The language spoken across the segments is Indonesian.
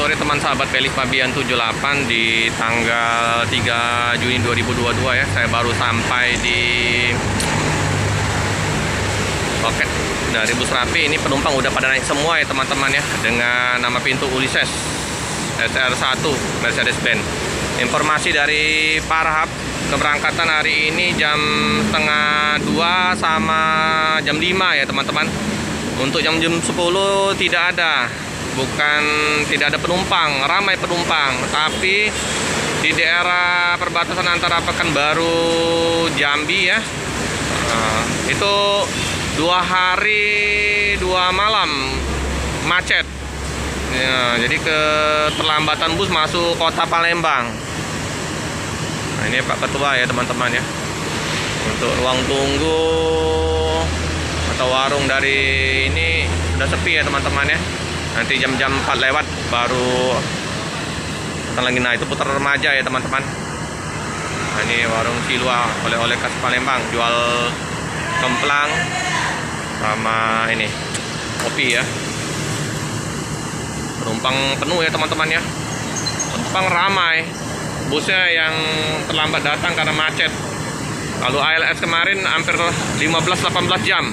sore teman sahabat Pelik Fabian 78 di tanggal 3 Juni 2022 ya. Saya baru sampai di loket dari Bus Rapi. Ini penumpang udah pada naik semua ya teman-teman ya, dengan nama pintu Ulysses SR1 Mercedes-Benz. Informasi dari Parahap, keberangkatan hari ini jam setengah 2 sama jam 5 ya teman-teman. Untuk jam 10 tidak ada. Bukan tidak ada penumpang, ramai penumpang, tapi di daerah perbatasan antara Pekanbaru Jambi ya, itu 2 hari 2 malam macet ya, jadi keterlambatan bus masuk kota Palembang. Nah ini Pak Ketua ya teman-teman ya. Untuk ruang tunggu atau warung dari ini sudah sepi ya teman-teman ya. Nanti jam-jam 4 lewat baru lagi. Nah itu putar remaja ya teman-teman. Nah, ini warung Silwa, oleh-oleh khas Palembang, jual kemplang sama ini kopi ya. Penumpang penuh ya teman-teman ya. Penumpang ramai. Busnya yang terlambat datang karena macet. Kalau ALS kemarin hampir 15-18 jam.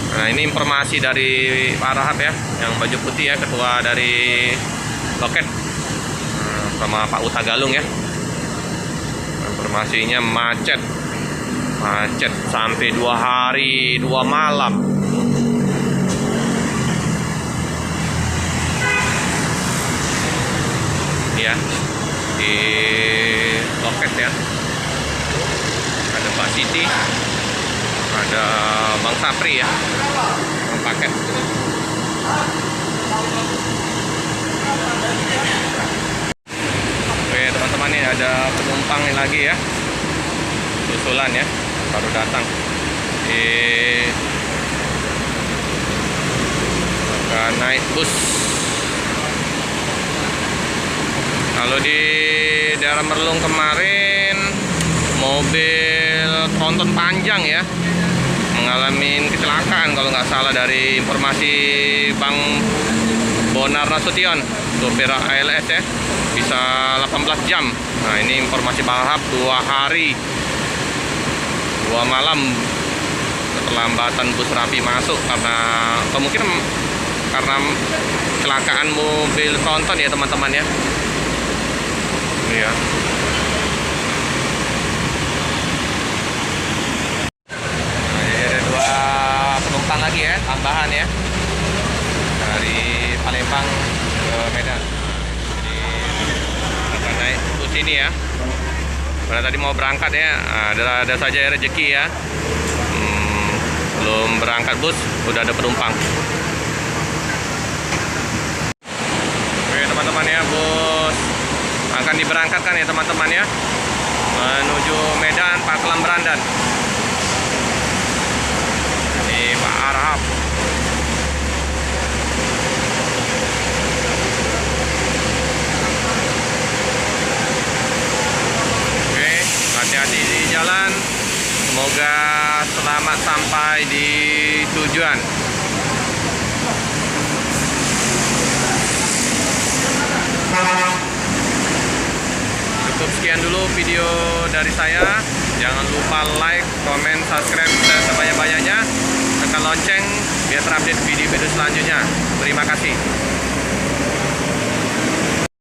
Nah ini informasi dari Parahap ya, yang baju putih ya, ketua dari loket, sama Pak Utagalung ya. Informasinya macet sampai 2 hari 2 malam. Ini ya di loket ya, ada Mbak Siti, ada Bang Sapri ya, paket. Oke teman-teman, ini ada penumpang ini lagi ya, susulan ya, baru datang. Akan naik bus. Kalau di daerah Merlung kemarin mobil tronton panjang ya mengalami kecelakaan, kalau nggak salah dari informasi Bang Bonar Nasution, supir ALS ya, bisa 18 jam. Nah ini informasi Parahap, 2 hari 2 malam keterlambatan Bus Rapi masuk karena kemungkinan karena kecelakaan mobil tronton ya teman-teman ya. Ini ya. Lagi ya, tambahan ya, dari Palembang ke Medan. Jadi akan naik bus ini ya. Pada tadi mau berangkat ya, ada saja rezeki ya. Belum berangkat bus, udah ada penumpang. Oke teman-teman ya, bus akan diberangkatkan ya teman-teman ya, menuju Medan, Pakelan, Berandan. Parahap. Oke, hati-hati di jalan. Semoga selamat sampai di tujuan. Cukup sekian dulu video dari saya. Jangan lupa like, komen, subscribe, dan sebanyak-banyaknya. Tekan lonceng biar terupdate video-video selanjutnya. Terima kasih.